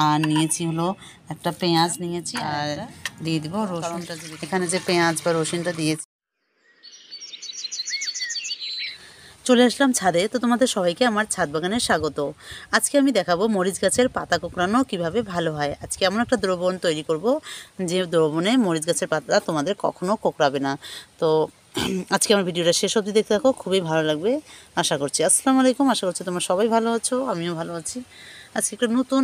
আর নিয়েছি হলো একটা পেঁয়াজ নিয়েছি আর দিয়ে দিব রসুনটা। এখানে যে পেঁয়াজ বা রসুনটা দিয়েছি। চলে আসলাম ছাদে। তো তোমাদের সবাইকে আমার ছাদ বাগানে স্বাগত। আজকে আমি দেখাবো মরিচ গাছের পাতা কোঁকড়ানো কিভাবে ভালো হয়। আজকে এমন একটা দ্রবণ তৈরি করব যে দ্রবণে মরিচ গাছের পাতা তোমাদের কখনো কোঁকড়াবে না। তো আজকে আমার ভিডিওটা শেষ অবধি দেখতে থাকো, খুবই ভালো লাগবে আশা করছি। আসসালামু আলাইকুম, আশা করছি তোমরা সবাই ভালো আছো, আমিও ভালো আছি। আজকে একটা নতুন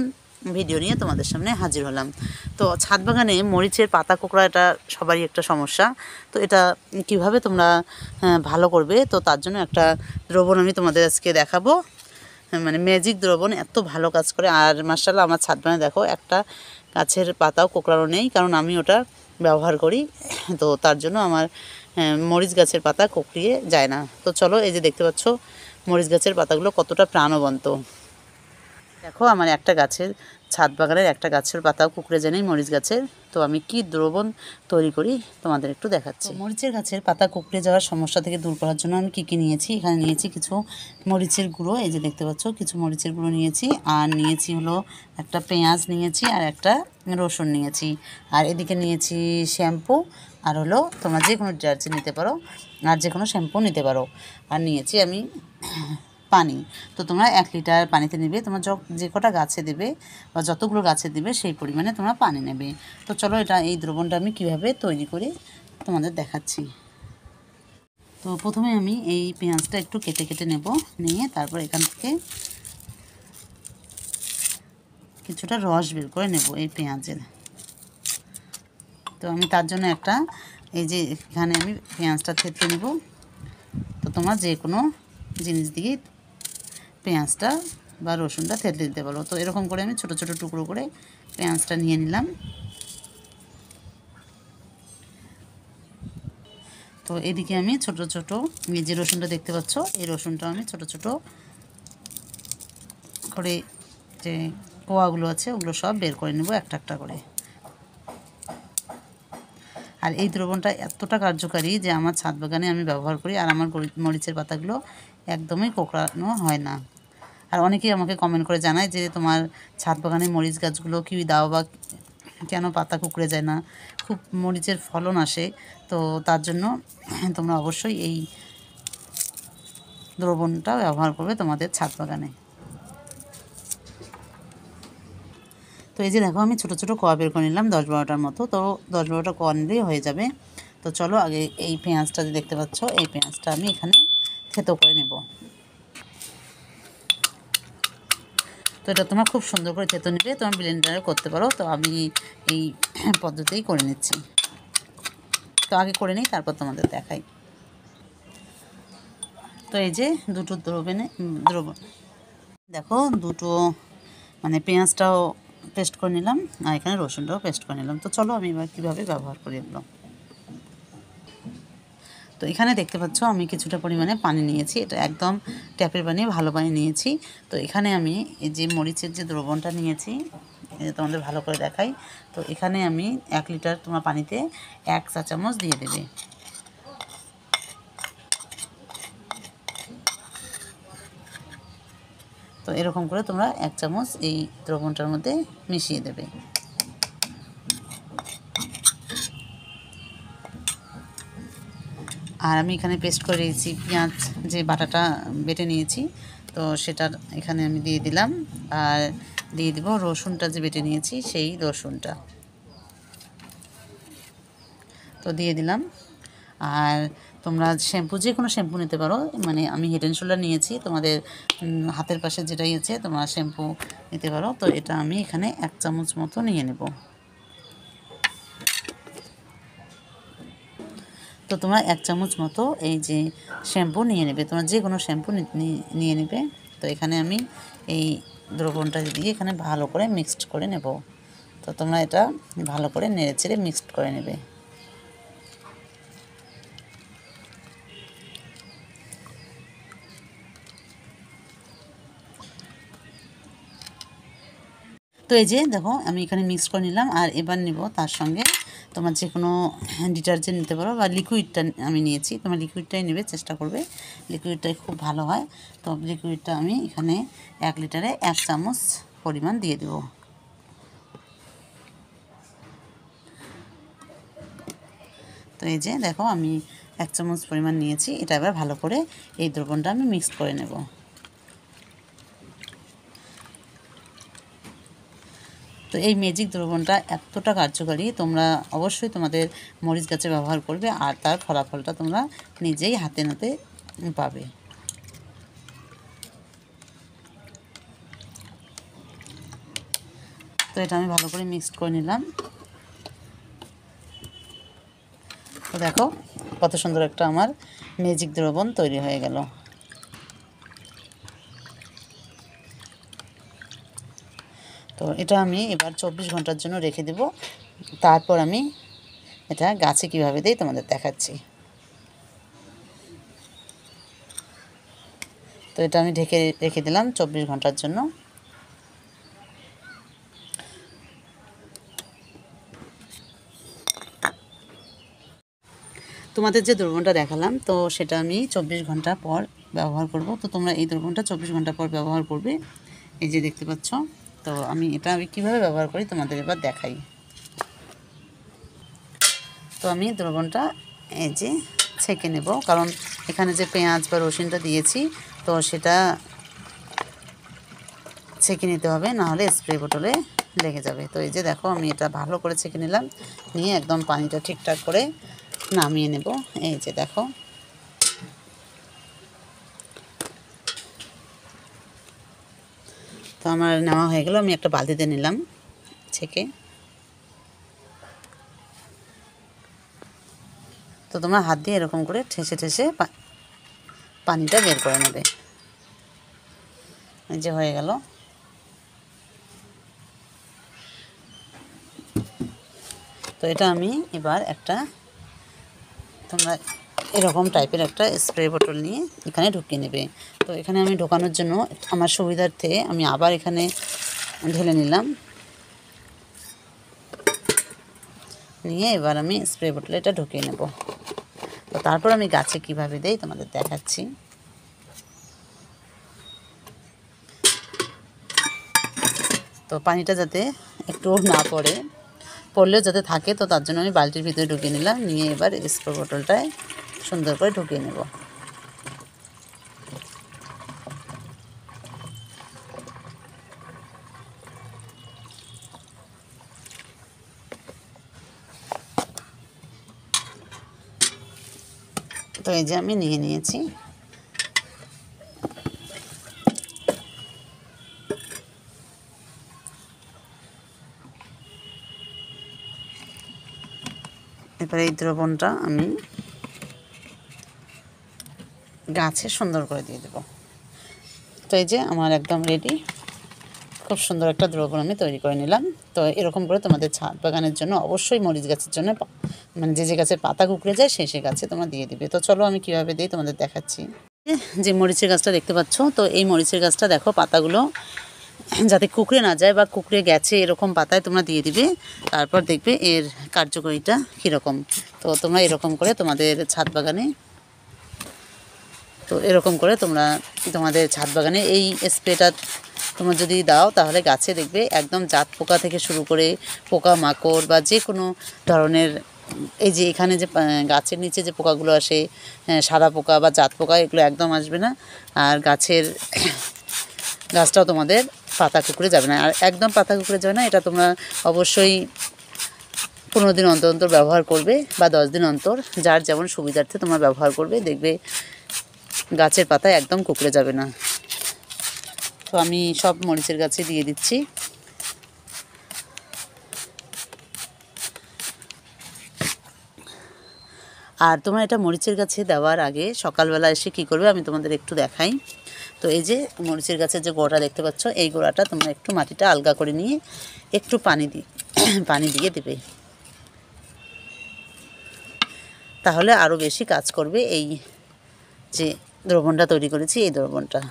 ভিডিও নিয়ে তোমাদের সামনে হাজির হলাম। তো ছাদ বাগানে মরিচের পাতা কোঁকড়া এটা সবারই একটা সমস্যা। তো এটা কিভাবে তোমরা ভালো করবে, তো তার জন্য একটা দ্রবণ আমি তোমাদের আজকে দেখাবো। মানে ম্যাজিক দ্রবণ, এত ভালো কাজ করে। আর মাশাআল্লাহ আমার ছাদ বাগানে দেখো একটা গাছের পাতাও কোঁকড়ানো নেই, কারণ আমি ওটা ব্যবহার করি। তো তার জন্য আমার মরিচ গাছের পাতা কোঁকড়িয়ে যায় না। তো চলো, এই যে দেখতে পাচ্ছ মরিচ গাছের পাতাগুলো কতটা প্রাণবন্ত। দেখো আমার একটা গাছের, ছাদ বাগানের একটা গাছের পাতাও কুঁকড়ে যায় মরিচ গাছের। তো আমি কি দ্রবণ তৈরি করি তোমাদের একটু দেখাচ্ছি। মরিচের গাছের পাতা কুঁকড়ে যাওয়ার সমস্যা থেকে দূর করার জন্য আমি কি নিয়েছি। এখানে নিয়েছি কিছু মরিচের গুঁড়ো, এই যে দেখতে পাচ্ছ কিছু মরিচের গুঁড়ো নিয়েছি। আর নিয়েছি হলো একটা পেঁয়াজ নিয়েছি আর একটা রসুন নিয়েছি। আর এদিকে নিয়েছি শ্যাম্পু, আর হলো তোমরা যে কোনো ডিটারজেন্ট নিতে পারো, আর যে কোনো শ্যাম্পু নিতে পারো। আর নিয়েছি আমি পানি। তো তোমরা 1 লিটার পানিতে নেবে, তোমরা যে কটা গাছে দেবে বা যতগুলো গাছে দেবে সেই পরিমাণে তোমরা পানি নেবে। তো চলো এই দ্রবণটা আমি কিভাবে তৈরি করি তোমাদের দেখাচ্ছি। তো প্রথমে আমি এই পেঁয়াজটা একটু কেটে কেটে নেব, নিয়ে তারপর এখান থেকে কিছুটা রস বের করে নেব এই পেঁয়াজের। তো আমি তার জন্য এই যে এখানে আমি পেঁয়াজটা থেতলে নেব। তো তোমরা যে কোনো জিনিস দিয়ে পেঁয়াজটা বা রসুনটা থেতলে দিতে পারো। তো এরকম করে আমি ছোট ছোট টুকরো করে পেঁয়াজটা নিয়ে নিলাম। তো এদিকে আমি ছোট ছোট এই যে রসুনটা দেখতে পাচ্ছ, এই রসুনটা আমি ছোট ছোট করে যে কোয়াগুলো আছে ওগুলো সব বের করে নেব একটা একটা করে। আর এই দ্রবণটা এতটা কার্যকারী যে আমার ছাদ বাগানে আমি ব্যবহার করি, আর আমার মরিচের পাতাগুলো একদমই কোঁকড়ানো হয় না। আর অনেকেই আমাকে কমেন্ট করে জানায় যে তোমার ছাদ বাগানে মরিচ গাছগুলো কি দাও বা কেন পাতা কুঁকড়ে যায় না, খুব মরিচের ফলন আসে। তো তার জন্য তোমরা অবশ্যই এই দ্রবণটা ব্যবহার করবে তোমাদের ছাদ বাগানে। তো এই যে দেখো আমি ছোটো ছোটো কোয়া বের করে নিলাম 10-12টার মতো। তো 10-12টা কোয়া নিলেই হয়ে যাবে। তো চলো আগে এই পেঁয়াজটা যে দেখতে পাচ্ছ, এই পেঁয়াজটা আমি এখানে থেতো করে নেব। তো এটা তোমরা খুব সুন্দর করে থেতো নেবে, তোমরা ব্লেন্ডারে করতে পারো। তো আমি এই পদ্ধতিই করে নিচ্ছি। তো আগে করে নিই, তারপর তোমাদের দেখাই। তো এই যে দুটো দ্রবণ দেখো, দুটো মানে পেঁয়াজটাও পেস্ট করে নিলাম আর এখানে রসুনটাও পেস্ট করে নিলাম। তো চলো আমি এবার কীভাবে ব্যবহার করি এগুলো। তো এখানে দেখতে পাচ্ছ আমি কিছুটা পরিমাণে পানি নিয়েছি, এটা একদম ট্যাপের পানি, ভালো পানি নিয়েছি। তো এখানে আমি এই যে মরিচের যে দ্রবণটা নিয়েছি তোমাদের ভালো করে দেখাই। তো এখানে আমি 1 লিটার তোমার পানিতে 1 চা চামচ দিয়ে দেবে। তো এরকম করে তোমরা 1 চামচ এই দ্রবণটার মধ্যে মিশিয়ে দেবে। আর আমি এখানে পেস্ট করে রেখেছি পেঁয়াজ, যে বাটাটা বেটে নিয়েছি, তো সেটা এখানে আমি দিয়ে দিলাম। আর দিয়ে দিব রসুনটা যে বেটে নিয়েছি সেই রসুনটা, তো দিয়ে দিলাম। আর তোমরা শ্যাম্পু, যে কোনো শ্যাম্পু নিতে পারো, মানে আমি হেড অ্যান্ড শোল্ডার নিয়েছি, তোমাদের হাতের পাশে যেটাই আছে তোমরা শ্যাম্পু নিতে পারো। তো এটা আমি এখানে 1 চামচ মতো নিয়ে নেব। তো তোমরা 1 চামচ মতো এই যে শ্যাম্পু নিয়ে নেবে, তোমরা যে কোনো শ্যাম্পু নিয়ে নেবে। তো এখানে আমি এই দ্রবণটা দিয়ে এখানে ভালো করে মিক্সড করে নেব। তো তোমরা এটা ভালো করে নেড়ে চেড়ে মিক্সড করে নেবে। তো এই যে দেখো আমি এখানে মিক্স করে নিলাম। আর এবার নিব তার সঙ্গে তোমার যে কোনো ডিটারজেন্ট নিতে পারো, বা লিকুইডটা আমি নিয়েছি, তোমার লিকুইডটাই নেবে, চেষ্টা করবে লিকুইডটাই খুব ভালো হয়। তো লিকুইডটা আমি এখানে 1 লিটারে 1 চামচ পরিমাণ দিয়ে দেবো। তো এই যে দেখো আমি 1 চামচ পরিমাণ নিয়েছি। এটা এবার ভালো করে এই দ্রবণটা আমি মিক্সড করে নেব। তো এই ম্যাজিক দ্রবণটা এতটা কার্যকারী, তোমরা অবশ্যই তোমাদের মরিচ গাছে ব্যবহার করবে আর তার ফলাফলটা তোমরা নিজেই হাতে নাতে পাবে। তো এটা আমি ভালো করে মিক্সড করে নিলাম। তো দেখো কত সুন্দর একটা আমার ম্যাজিক দ্রবণ তৈরি হয়ে গেল। তো এটা আমি এবার 24 ঘন্টার জন্য রেখে দেব। তারপর আমি এটা গাছে কিভাবে দেই তোমাদের দেখাচ্ছি। তো এটা আমি ঢেকে রেখে দিলাম 24 ঘন্টার জন্য। তোমাদের যে দ্রবণটা দেখালাম তো সেটা আমি 24 ঘন্টা পর ব্যবহার করব। তো তোমরা এই দ্রবণটা 24 ঘন্টা পর ব্যবহার করবে। এই যে দেখতে পাচ্ছ। তো আমি কীভাবে ব্যবহার করি তোমাদের এবার দেখাই। তো আমি দ্রবণটা এই যে ছেঁকে নেব, কারণ এখানে যে পেঁয়াজ বা রসুনটা দিয়েছি তো সেটা ছেঁকে নিতে হবে, নাহলে স্প্রে বোতলে লেগে যাবে। তো এই যে দেখো আমি এটা ভালো করে ছেঁকে নিলাম, নিয়ে একদম পানিটা ঠিকঠাক করে নামিয়ে নেব। এই যে দেখো তো আমার নেওয়া হয়ে গেল। আমি একটা বালতিতে নিলাম ছেঁকে। তো তোমরা হাত দিয়ে এরকম করে ঠেসে ঠেসে পানিটা বের করে নেবে। এই যে হয়ে গেল। তো এটা আমি এবার তোমরা এরকম টাইপের একটা স্প্রে বোতল নিয়ে এখানে ঢুকিয়ে নেবে। তো এখানে আমি ঢোকানোর জন্য আমার সুবিধার্থে আমি আবার এখানে ঢেলে নিলাম, নিয়ে এবার আমি স্প্রে বোতলে এটা ঢুকিয়ে নেব। তো তারপর আমি গাছে কিভাবে দেই তোমাদের দেখাচ্ছি। তো পানিটা যাতে একটু না পড়লেও যাতে থাকে, তো তার জন্য আমি বালতির ভিতরে ঢুকিয়ে নিলাম, নিয়ে এবার স্প্রে বোতলটায় সুন্দর করে ঢুকিয়ে নেব। তো এই যে আমি নিয়ে নিয়েছি। এবার এই দ্রবণটা আমি গাছে সুন্দর করে দিয়ে দেব। তো এই যে আমার একদম রেডি, খুব সুন্দর একটা দ্রবণ আমি তৈরি করে নিলাম। তো এরকম করে তোমাদের ছাদ বাগানের জন্য অবশ্যই মরিচ গাছের জন্য মানে যে গাছের পাতা কুঁকড়ে যায় সেই গাছে তোমরা দিয়ে দিবে। তো চলো আমি কীভাবে দিই তোমাদের দেখাচ্ছি। যে মরিচের গাছটা দেখতে পাচ্ছ, তো এই মরিচের গাছটা দেখো পাতাগুলো যাতে কুঁকড়ে না যায় বা কুঁকড়ে গেছে এরকম পাতায় তোমরা দিয়ে দিবে। তারপর দেখবে এর কার্যকারিতা কীরকম। তো তোমরা এরকম করে তোমাদের ছাদ বাগানে তোমাদের ছাদ বাগানে এই স্প্রেটা তোমরা যদি দাও তাহলে গাছে দেখবে একদম জাত পোকা থেকে শুরু করে পোকা মাকড় বা যে কোনো ধরনের, এই যে এখানে যে গাছের নিচে যে পোকাগুলো আসে সাদা পোকা বা জাত পোকা, এগুলো একদম আসবে না। আর গাছটাও তোমাদের পাতা কুঁকড়ে যাবে না। আর একদম পাতা কুঁকড়ে যাবে না, এটা তোমরা অবশ্যই 15 দিন অন্তর অন্তর ব্যবহার করবে বা 10 দিন অন্তর, যার যেমন সুবিধার্থে তোমরা ব্যবহার করবে, দেখবে গাছের পাতা একদম কুঁকড়ে যাবে না। তো আমি সব মরিচের গাছে দিয়ে দিচ্ছি। আর তোমরা এটা মরিচের গাছে দেওয়ার আগে সকালবেলা এসে কী করবে আমি তোমাদের একটু দেখাই। তো এই যে মরিচের গাছের যে গোড়া দেখতে পাচ্ছ, এই গোড়াটা তোমরা একটু মাটিটা আলগা করে নিয়ে একটু পানি দিয়ে দেবে, তাহলে আরও বেশি কাজ করবে এই যে দ্রবণটা তৈরি করেছি এই দ্রবণটা।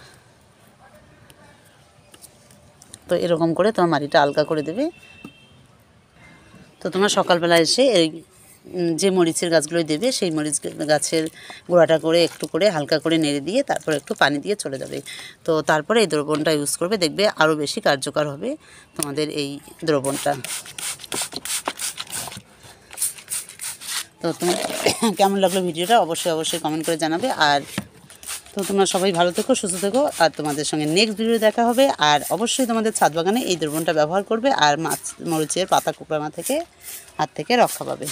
তো এরকম করে তোমার মাটিটা আলগা করে দেবে। তো তোমরা সকালবেলা এসে এই যে মরিচের গাছগুলোই দেবে সেই মরিচ গাছের গোড়াটা করে একটু করে হালকা করে নেড়ে দিয়ে তারপর একটু পানি দিয়ে চলে যাবে। তো তারপরে এই দ্রবণটা ইউজ করবে, দেখবে আরও বেশি কার্যকর হবে তোমাদের এই দ্রবণটা। তো তো তোমার কেমন লাগলো ভিডিওটা অবশ্যই কমেন্ট করে জানাবে। আর তো তোমরা সবাই ভালো থেকো, সুস্থ থেকো, আর তোমাদের সঙ্গে নেক্সট ভিডিও দেখা হবে। আর অবশ্যই তোমাদের ছাদ বাগানে এই দ্রবণটা ব্যবহার করবে, আর মরিচের পাতা কুকড়ানো থেকে হাত থেকে রক্ষা পাবে।